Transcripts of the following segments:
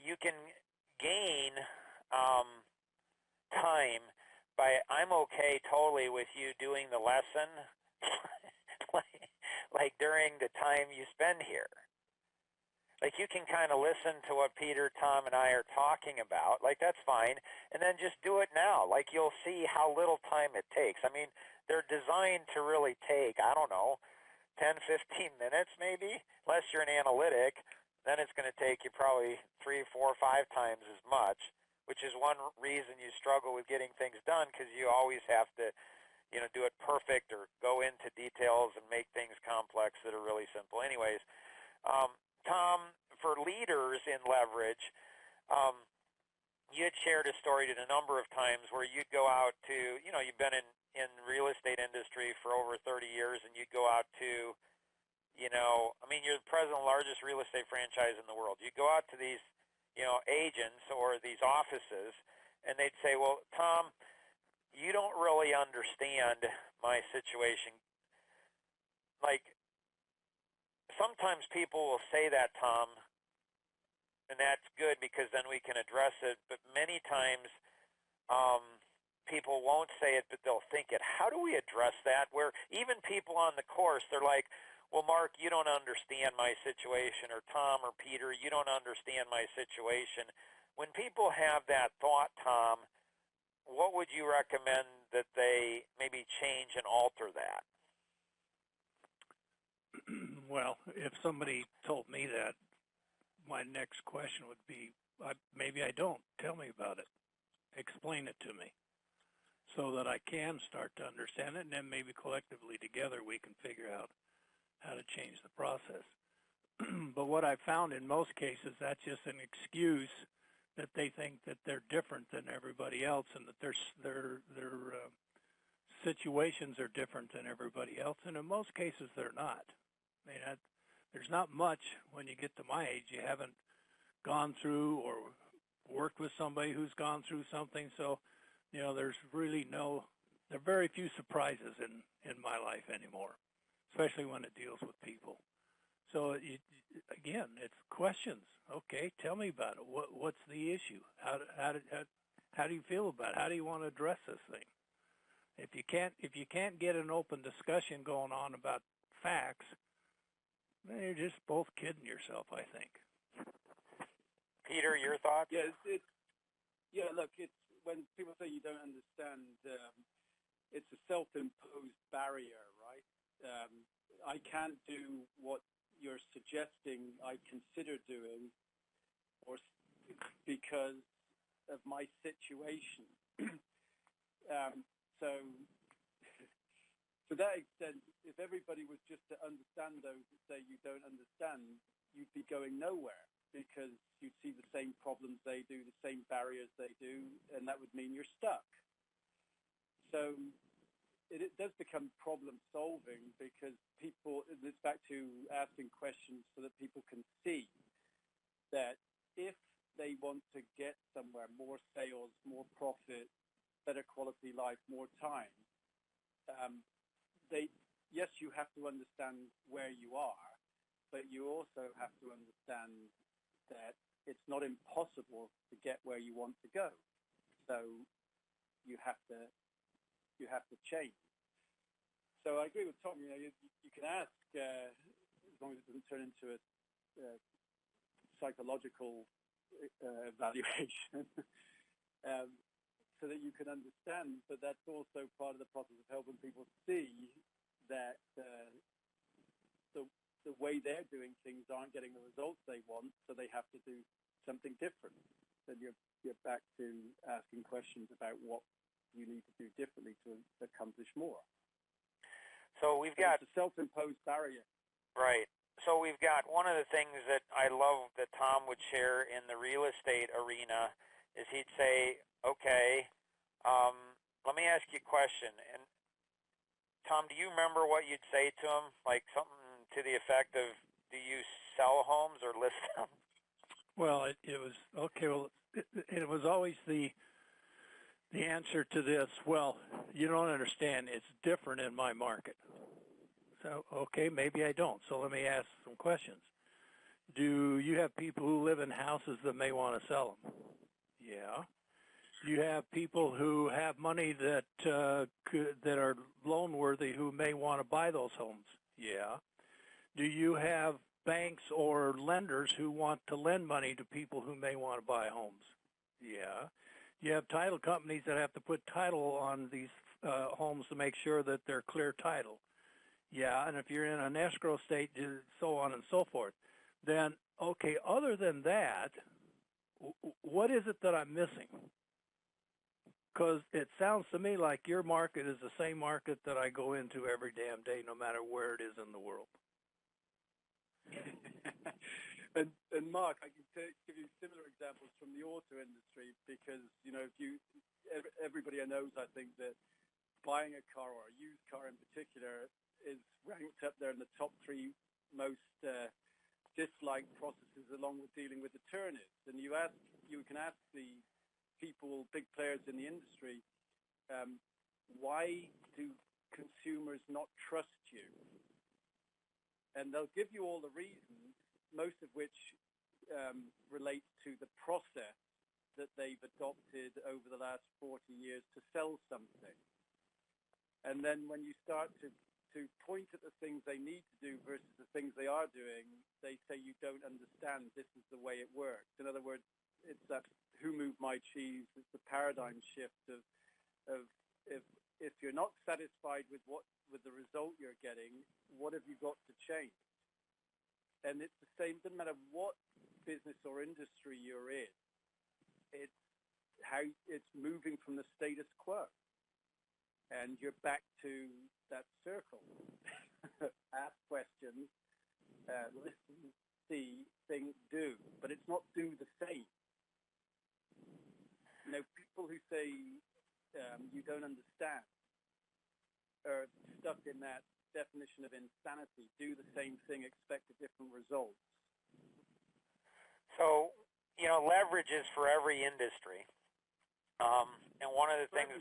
You can gain time by I'm okay totally with you doing the lesson like during the time you spend here. Like you can kind of listen to what Peter, Tom, and I are talking about. Like that's fine. And then just do it now. Like you'll see how little time it takes. I mean, they're designed to really take, I don't know, 10, 15 minutes maybe, unless you're an analytic. Then it's going to take you probably 3, 4, 5 times as much, which is one reason you struggle with getting things done because you always have to, do it perfect or go into details and make things complex that are really simple. Anyways, Tom, for leaders in leverage, you had shared a story a number of times where you'd go out to, you've been in real estate industry for over 30 years, and you'd go out to, you're the president of the largest real estate franchise in the world. You'd go out to these, agents or these offices, and they'd say, well, Tom, you don't really understand my situation. Like, sometimes people will say that, Tom, and that's good because then we can address it. But many times people won't say it, but they'll think it. How do we address that? Where even people on the course, they're like, well, Mark, you don't understand my situation, or Tom or Peter, you don't understand my situation. When people have that thought, Tom, what would you recommend that they maybe change and alter that? Well, if somebody told me that, my next question would be, maybe I don't. Tell me about it. Explain it to me so that I can start to understand it, and then maybe collectively together we can figure out how to change the process. But what I've found in most cases, that's just an excuse that they think that they're different than everybody else and that their situations are different than everybody else, and in most cases they're not. I mean, there's not much when you get to my age you haven't gone through or worked with somebody who's gone through something. So, there's really there are very few surprises in my life anymore, especially when it deals with people. So, again, it's questions. Okay, tell me about it. What's the issue? How do you feel about it? How do you want to address this thing? If you can't get an open discussion going on about facts, then you're just both kidding yourself, I think. Peter, your thoughts? Yeah, look, it's when people say you don't understand, it's a self-imposed barrier, right? I can't do what you're suggesting I consider doing because of my situation. So to that extent, if everybody was just to understand those that say you don't understand, you'd be going nowhere because you'd see the same problems they do, the same barriers they do, and that would mean you're stuck. So it does become problem solving because it's back to asking questions so that people can see that if they want to get somewhere, more sales, more profit, better quality life, more time, yes, you have to understand where you are, but you also have to understand that it's not impossible to get where you want to go. So you have to change. So I agree with Tom. You can ask as long as it doesn't turn into a psychological evaluation, so that you can understand. But that's also part of the process of helping people see that the way they're doing things aren't getting the results they want, so they have to do something different. Then you're back to asking questions about what you need to do differently to accomplish more. So we've got a self-imposed barrier. Right. So we've got one of the things that I love that Tom would share in the real estate arena is he'd say, okay, let me ask you a question. And Tom, do you remember what you'd say to him? Like something to the effect of, do you sell homes or list them? Well, it was, okay, well, it was always the answer to this, well, you don't understand, it's different in my market. So, okay, maybe I don't. So let me ask some questions. Do you have people who live in houses that may want to sell them? Yeah. Do you have people who have money that that are loan worthy who may want to buy those homes? Yeah. Do you have banks or lenders who want to lend money to people who may want to buy homes? Yeah. You have title companies that have to put title on these homes to make sure that they're clear title. Yeah, and if you're in an escrow state, so on and so forth. Then, okay, other than that, what is it that I'm missing? Because it sounds to me like your market is the same market that I go into every damn day, no matter where it is in the world. and Mark, I can give you similar examples from the auto industry because, you know, everybody knows, I think, that buying a car or a used car in particular is ranked up there in the top 3 most disliked processes along with dealing with attorneys. And you can ask the people, big players in the industry, why do consumers not trust you? And they'll give you all the reasons, most of which relate to the process that they've adopted over the last 40 years to sell something. And then when you start to point at the things they need to do versus the things they are doing, they say you don't understand, this is the way it works. In other words, it's that who moved my cheese, it's the paradigm shift of if you're not satisfied with the result you're getting, what have you got to change? And it's the same, doesn't matter what business or industry you're in, it's how it's moving from the status quo. And you're back to that circle. Ask questions, listen, see, think, do. But it's not do the same. You know, people who say you don't understand are stuck in that definition of insanity. Do the same thing, expect a different result. So, you know, leverage is for every industry. And one of the things...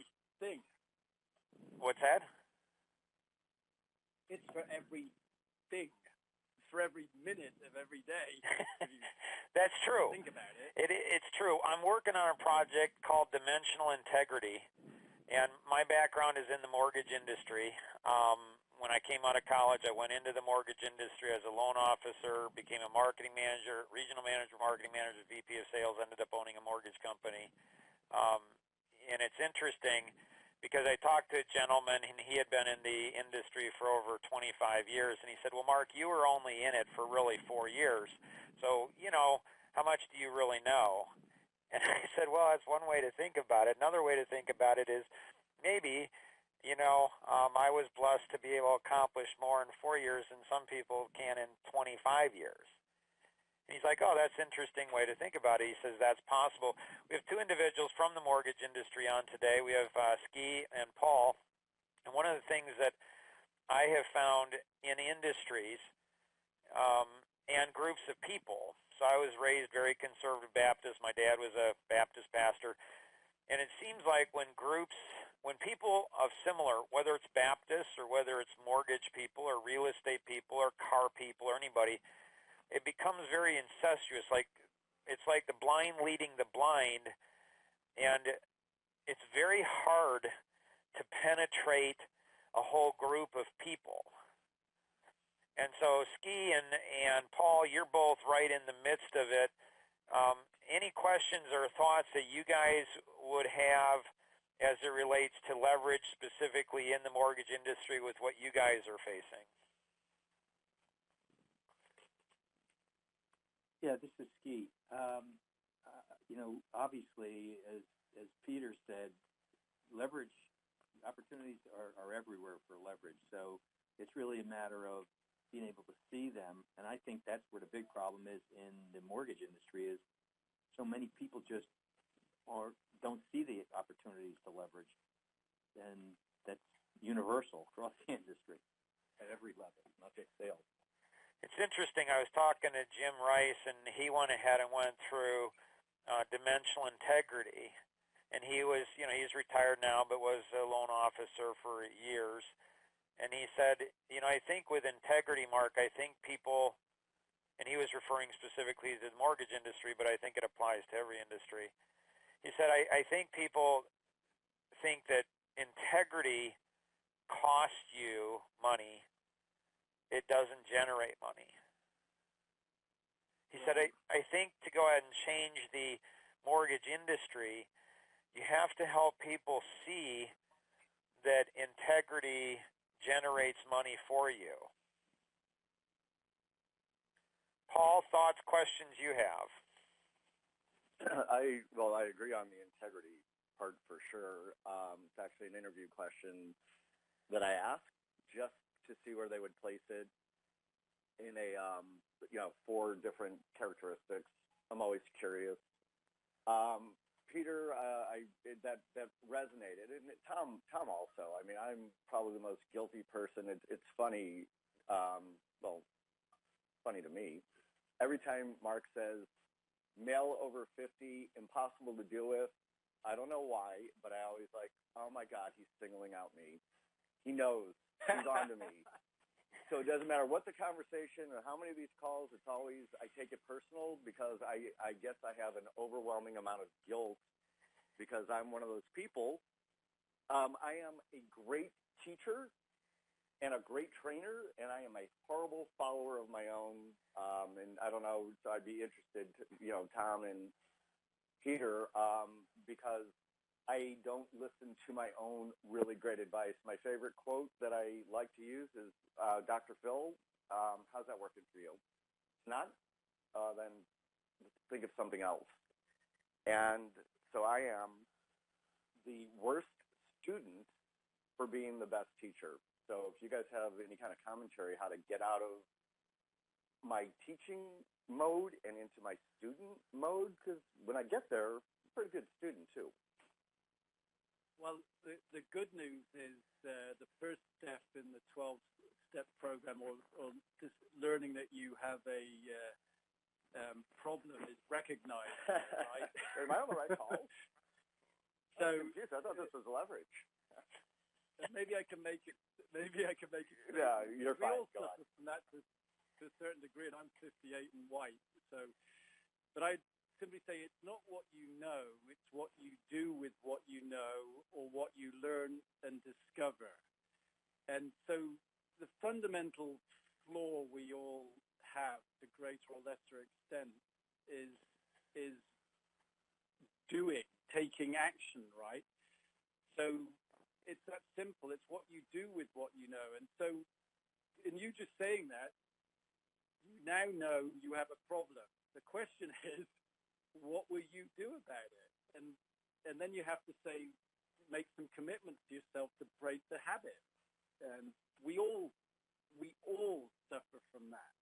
What's that? It's for everything. It's for every minute of every day. That's true. Think about it. It's true. I'm working on a project called Dimensional Integrity, and my background is in the mortgage industry. When I came out of college, I went into the mortgage industry as a loan officer, became a marketing manager, regional manager, marketing manager, VP of sales, ended up owning a mortgage company. And it's interesting because I talked to a gentleman, and he had been in the industry for over 25 years, and he said, well, Mark, you were only in it for really 4 years, so, you know, how much do you really know? And I said, well, that's one way to think about it. Another way to think about it is maybe, you know, I was blessed to be able to accomplish more in 4 years than some people can in 25 years. And he's like, oh, that's an interesting way to think about it. He says that's possible. We have 2 individuals from the mortgage industry on today. We have Ski and Paul. And one of the things that I have found in industries and groups of people, so I was raised very conservative Baptist. My dad was a Baptist pastor. And it seems like when people of similar, whether it's Baptists or whether it's mortgage people or real estate people or car people or anybody, it becomes very incestuous. Like it's like the blind leading the blind, and it's very hard to penetrate a whole group of people. And so Ski and Paul, you're both right in the midst of it. Any questions or thoughts that you guys would have as it relates to leverage specifically in the mortgage industry with what you guys are facing? Yeah, this is Ski. You know, obviously, as Peter said, leverage opportunities are everywhere for leverage. So it's really a matter of being able to see them. And I think that's where the big problem is in the mortgage industry is so many people just don't see the opportunities to leverage. And that's universal across the industry at every level, not just sales. It's interesting. I was talking to Jim Rice, and he went ahead and went through dimensional integrity. And he was, you know, he's retired now, but was a loan officer for years. And he said, you know, I think with integrity, Mark, I think people and he was referring specifically to the mortgage industry, but I think it applies to every industry. He said, I think people think that integrity costs you money. It doesn't generate money. He said, I think to go ahead and change the mortgage industry, you have to help people see that integrity generates money for you. Paul, thoughts, questions you have? I agree on the integrity part for sure. It's actually an interview question that I asked just to see where they would place it in a 4 different characteristics. I'm always curious. Peter, that resonated, and Tom also. I mean, I'm probably the most guilty person. It's funny, funny to me. Every time Mark says male over 50, impossible to deal with, I don't know why, but I always like, oh my God, he's singling out me. He knows. He's on to me. So it doesn't matter what the conversation or how many of these calls, it's always, I take it personal because I guess I have an overwhelming amount of guilt because I'm one of those people. I am a great teacher and a great trainer, and I am a horrible follower of my own. And I don't know, so I'd be interested, Tom and Peter, because I don't listen to my own really great advice. My favorite quote that I like to use is, Dr. Phil, how's that working for you? It's not? Then think of something else. And so I am the worst student for being the best teacher. So if you guys have any kind of commentary how to get out of my teaching mode and into my student mode, because when I get there, I'm a pretty good student too. Well, the good news is the first step in the 12-step program, or just learning that you have a problem is recognized. Right? Am I on the right call? So I'm confused. I thought this was leverage. Maybe I can make it. Yeah, you're we fine. all suffer from that to a certain degree, and I'm 58 and white. So, but I simply say it's not what you know; it's what you do with what you know, or what you learn and discover. And so, the fundamental flaw we all have, to greater or lesser extent, is doing, taking action. Right. So it's that simple. It's what you do with what you know. And so in you just saying that, you now know you have a problem. The question is, what will you do about it? And then you have to say, make some commitments to yourself to break the habit. And we all suffer from that.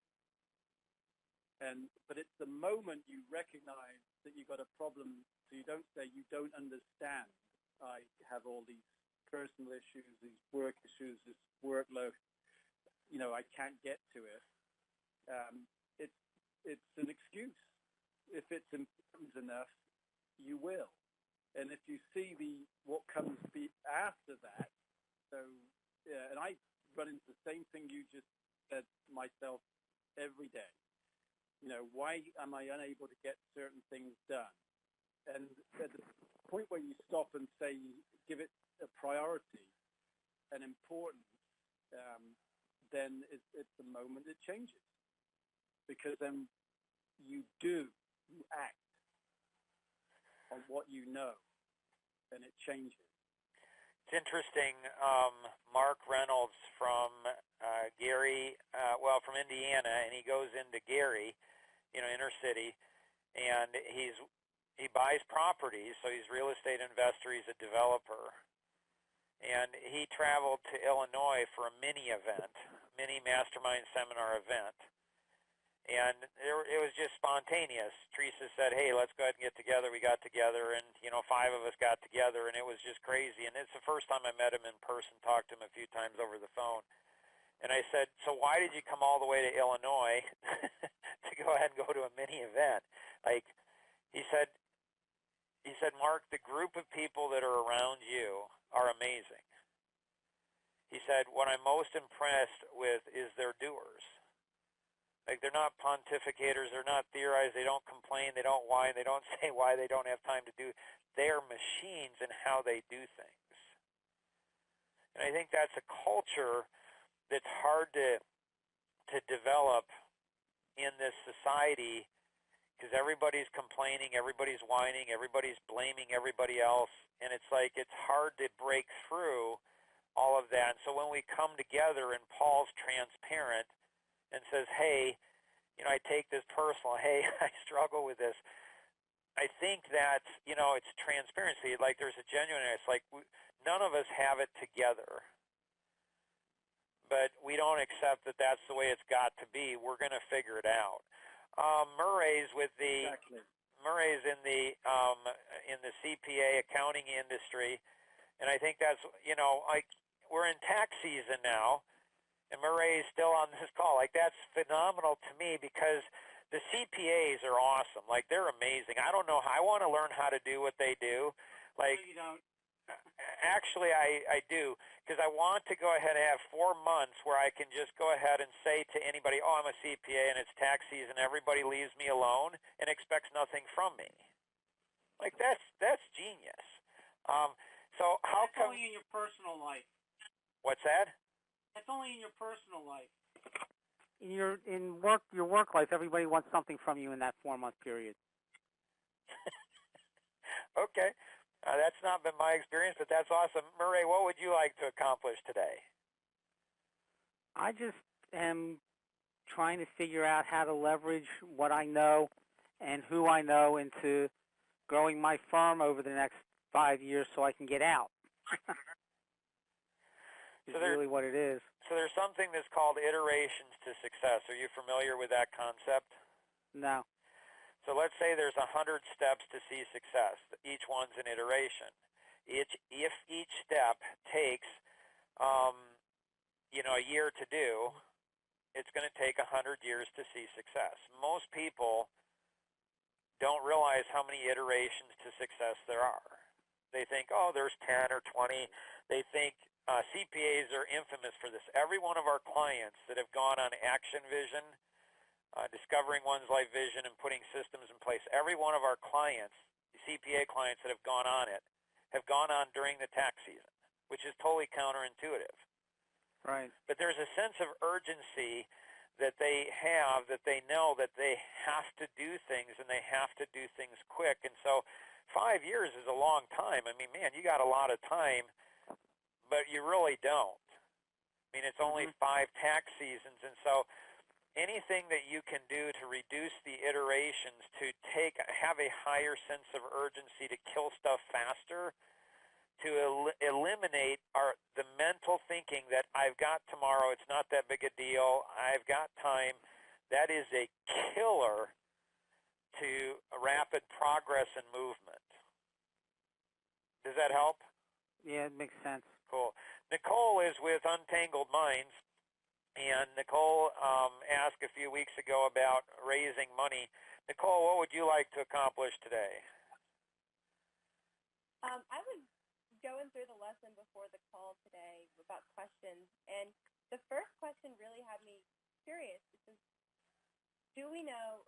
But it's the moment you recognize that you've got a problem, so you don't say you don't understand. I have all these personal issues, these work issues, this workload, I can't get to it. It's an excuse. If it's important enough, you will. And if you see what comes after that, and I run into the same thing you just said myself every day. Why am I unable to get certain things done? And at the point where you stop and say, give it a priority and importance, then it's the moment it changes. Because then you act on what you know, and it changes. It's interesting. Mark Reynolds from from Indiana, and he goes into Gary, inner city, and he buys properties, so he's a real estate investor, he's a developer. And he traveled to Illinois for a mini mastermind seminar event. And it was just spontaneous. Teresa said, hey, let's go ahead and get together. We got together, and 5 of us got together, and it was just crazy. And it's the first time I met him in person, talked to him a few times over the phone. And I said, so why did you come all the way to Illinois to go ahead and go to a mini event? He said, Mark, the group of people that are around you are amazing. He said, what I'm most impressed with is their doers. Like, they're not pontificators, they're not theorize, they don't complain, they don't whine, they don't say why they don't have time to do. They're machines in how they do things. And I think that's a culture that's hard to develop in this society, because everybody's complaining, everybody's whining, everybody's blaming everybody else, and it's like it's hard to break through all of that. And so when we come together and Paul's transparent and says, hey, I take this personal, hey, I struggle with this, I think that's, it's transparency. Like, there's a genuineness. Like, none of us have it together, but we don't accept that that's the way it's got to be. We're going to figure it out. Murray's with the Exactly. Murray's in the CPA accounting industry, and I think that's, like, we're in tax season now, and Murray's still on this call. Like, that's phenomenal to me, because the CPAs are awesome. Like, they're amazing. I don't know how. I want to learn how to do what they do. Like, No, you don't. Actually, I do, because I want to go ahead and have 4 months where I can just go ahead and say to anybody, oh, I'm a CPA and it's tax season. Everybody leaves me alone and expects nothing from me. Like, that's genius. So how come? That's only in your personal life. What's that? That's only in your personal life. In your work life, everybody wants something from you in that 4-month period. Okay. That's not been my experience, but that's awesome. Murray, what would you like to accomplish today? I just am trying to figure out how to leverage what I know and who I know into growing my firm over the next 5 years so I can get out. Is really what it is. So there's something that's called iterations to success. Are you familiar with that concept? No. So let's say there's 100 steps to see success. Each one's an iteration. If each step takes, a year to do, it's going to take 100 years to see success. Most people don't realize how many iterations to success there are. They think, oh, there's 10 or 20. They think CPAs are infamous for this. Every one of our clients that have gone on Action Vision, discovering one's life vision and putting systems in place, every one of our clients, CPA clients that have gone on it, have gone on during the tax season, which is totally counterintuitive. Right. But there's a sense of urgency that they have, that they know that they have to do things and they have to do things quick. And so 5 years is a long time. I mean, man, you got a lot of time, but you really don't. I mean, it's only 5 tax seasons. And so anything that you can do to reduce the iterations, to have a higher sense of urgency, to kill stuff faster, to eliminate the mental thinking that I've got tomorrow, it's not that big a deal, I've got time, that is a killer to rapid progress and movement. Does that help? Yeah, it makes sense. Cool. Nicole is with Untangled Minds. And Nicole asked a few weeks ago about raising money. Nicole, what would you like to accomplish today? I was going through the lesson before the call today about questions, and the first question really had me curious. It says, do we know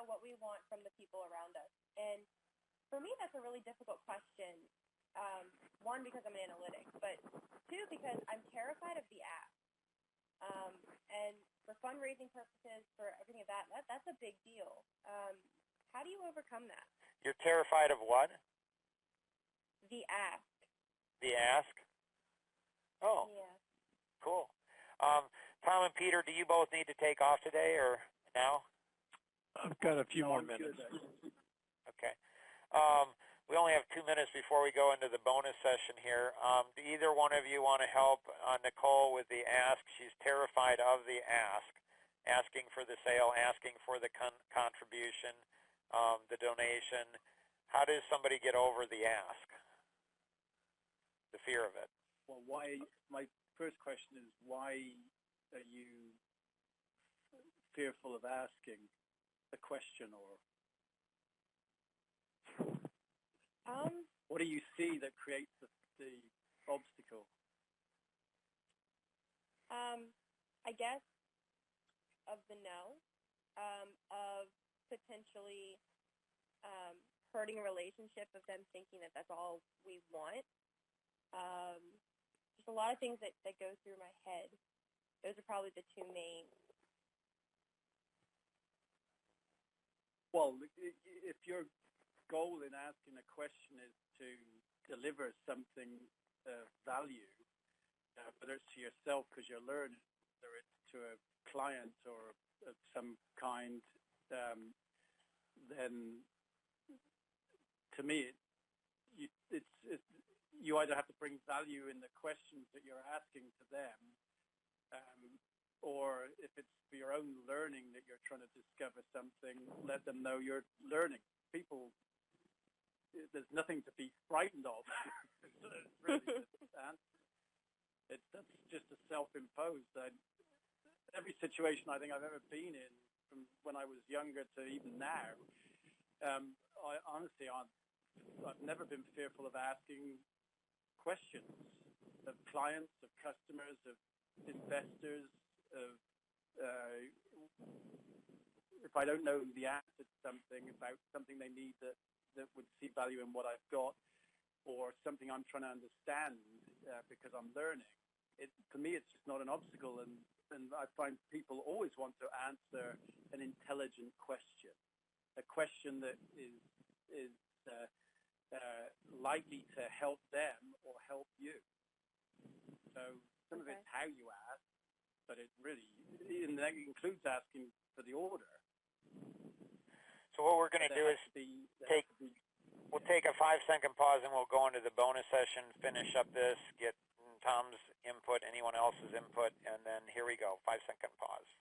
what we want from the people around us? And for me, that's a really difficult question. One, because I'm in analytics, but two, because I'm terrified of the ask. And for fundraising purposes, for everything of that's a big deal. How do you overcome that? You're terrified of what? The ask. The ask? Oh, yeah. Cool. Tom and Peter, do you both need to take off today or now? I've got a few more minutes. Okay. We only have 2 minutes before we go into the bonus session here. Do either one of you want to help Nicole with the ask? She's terrified of the ask, asking for the sale, asking for the contribution, the donation. How does somebody get over the ask? The fear of it. Well, why? My first question is, why are you fearful of asking a question, or what do you see that creates the obstacle? I guess of the no, of potentially hurting a relationship, of them thinking that that's all we want. Just a lot of things that go through my head. Those are probably the two main. Well, if your goal in asking a question is to deliver something of value, whether it's to yourself because you're learning, whether it's to a client or of some kind, then to me, you either have to bring value in the questions that you're asking to them, or if it's for your own learning that you're trying to discover something, let them know you're learning. People, there's nothing to be frightened of. It's really that's just a self-imposed. Every situation I think I've ever been in, from when I was younger to even now, I've never been fearful of asking questions of clients, of customers, of investors, of if I don't know the answer to something about something they need that would see value in what I've got, or something I'm trying to understand because I'm learning. For me, it's just not an obstacle, and I find people always want to answer an intelligent question, a question that is likely to help them or help you. So some of it's how you ask, but it really, and that includes asking for the order. So what we're going to do is we'll take a 5-second pause, and we'll go into the bonus session, finish up this, get Tom's input, anyone else's input, and then here we go, 5-second pause.